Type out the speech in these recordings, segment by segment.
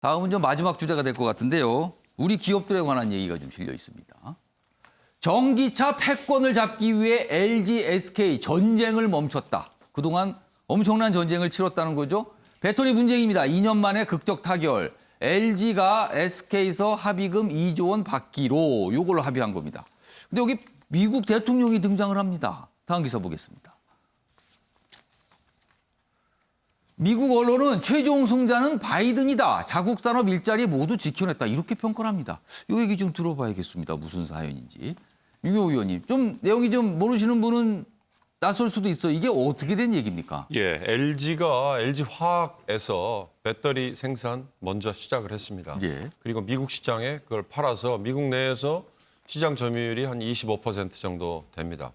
다음은 좀 마지막 주제가 될 것 같은데요. 우리 기업들에 관한 얘기가 좀 실려 있습니다. 전기차 패권을 잡기 위해 LG, SK 전쟁을 멈췄다. 그동안 엄청난 전쟁을 치렀다는 거죠. 배터리 분쟁입니다. 2년 만에 극적 타결. LG가 SK에서 합의금 2조 원 받기로 요걸로 합의한 겁니다. 근데 여기 미국 대통령이 등장을 합니다. 다음 기사 보겠습니다. 미국 언론은 최종 승자는 바이든이다. 자국 산업 일자리 모두 지켜냈다. 이렇게 평가를 합니다. 이 얘기 좀 들어봐야겠습니다. 무슨 사연인지. 유교 의원님, 좀 내용이 좀 모르시는 분은 낯설 수도 있어요. 이게 어떻게 된 얘기입니까? 예, LG가 LG화학에서 배터리 생산 먼저 시작을 했습니다. 예. 그리고 미국 시장에 그걸 팔아서 미국 내에서 시장 점유율이 한 25% 정도 됩니다.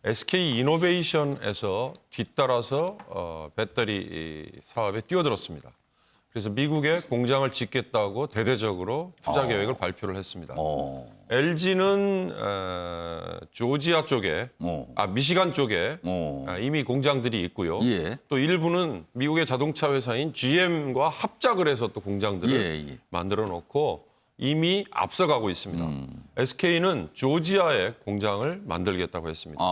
SK 이노베이션에서 뒤따라서 배터리 사업에 뛰어들었습니다. 그래서 미국에 공장을 짓겠다고 대대적으로 투자 계획을 발표를 했습니다. LG는 조지아 쪽에, 미시간 쪽에 이미 공장들이 있고요. 예. 또 일부는 미국의 자동차 회사인 GM과 합작을 해서 또 공장들을 만들어 놓고 이미 앞서가고 있습니다. SK는 조지아에 공장을 만들겠다고 했습니다.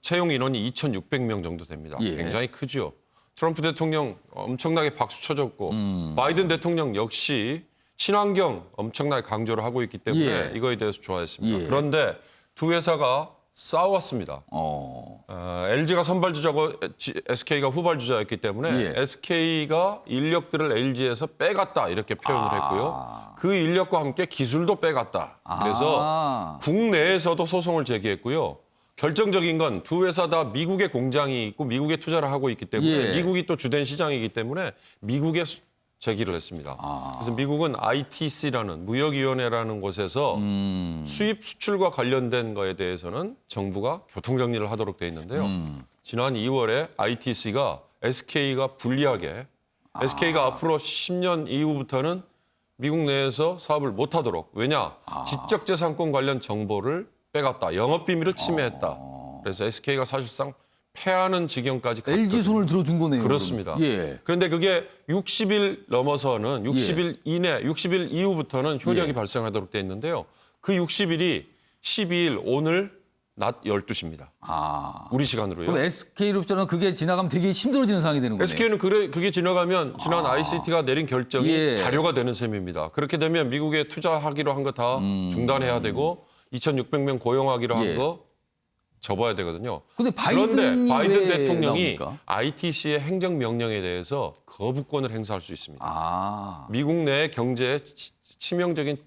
채용 인원이 2,600명 정도 됩니다. 예. 굉장히 크죠. 트럼프 대통령 엄청나게 박수 쳐줬고 바이든 대통령 역시 친환경 엄청나게 강조를 하고 있기 때문에 이거에 대해서 좋아했습니다. 그런데 두 회사가 싸웠습니다. LG가 선발주자고 SK가 후발주자였기 때문에 SK가 인력들을 LG에서 빼갔다 이렇게 표현을 했고요. 그 인력과 함께 기술도 빼갔다. 그래서 국내에서도 소송을 제기했고요. 결정적인 건 두 회사 다 미국에 공장이 있고 미국에 투자를 하고 있기 때문에 미국이 또 주된 시장이기 때문에 미국에 제기를 했습니다. 그래서 미국은 ITC라는 무역위원회라는 곳에서 수입 수출과 관련된 거에 대해서는 정부가 교통정리를 하도록 돼 있는데요. 지난 2월에 ITC가 SK가 불리하게 SK가 앞으로 10년 이후부터는 미국 내에서 사업을 못하도록 왜냐? 지적재산권 관련 정보를 빼갔다. 영업비밀을 침해했다. 그래서 SK가 사실상 패하는 지경까지 갔거든요. LG 손을 들어준 거네요. 그렇습니다. 예. 그런데 그게 60일 넘어서는 60일 이내, 60일 이후부터는 효력이 발생하도록 돼 있는데요. 그 60일이 12일 오늘 낮 12시입니다. 우리 시간으로요. 그럼 SK로서는 그게 지나가면 되게 힘들어지는 상황이 되는 거네요. SK는 그게 지나가면 지난 ICT가 내린 결정이 발효가 되는 셈입니다. 그렇게 되면 미국에 투자하기로 한 거 다 중단해야 되고 2,600명 고용하기로 한 거 접어야 되거든요. 그런데 바이든 대통령이 나옵니까? ITC의 행정명령에 대해서 거부권을 행사할 수 있습니다. 미국 내 경제에 치명적인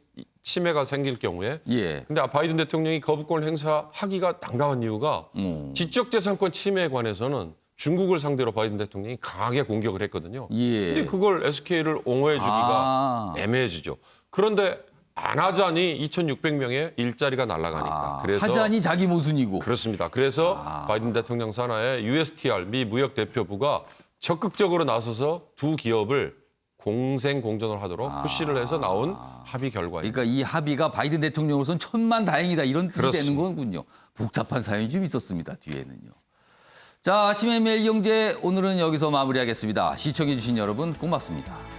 침해가 생길 경우에 근데 바이든 대통령이 거부권을 행사하기가 난감한 이유가 지적재산권 침해에 관해서는 중국을 상대로 바이든 대통령이 강하게 공격을 했거든요. 근데 그걸 SK를 옹호해 주기가 애매해지죠. 그런데 안 하자니 2,600명의 일자리가 날아가니까. 그래서 하자니 자기 모순이고. 그렇습니다. 그래서 바이든 대통령 산하에 USTR 미 무역 대표부가 적극적으로 나서서 두 기업을 공생공존을 하도록 푸시를 해서 나온 합의 결과입니다. 그러니까 이 합의가 바이든 대통령으로서는 천만다행이다 이런 뜻이 되는 그렇습니다. 거군요. 복잡한 사연이 좀 있었습니다. 뒤에는요. 자, 아침의 매일경제 오늘은 여기서 마무리하겠습니다. 시청해 주신 여러분 고맙습니다.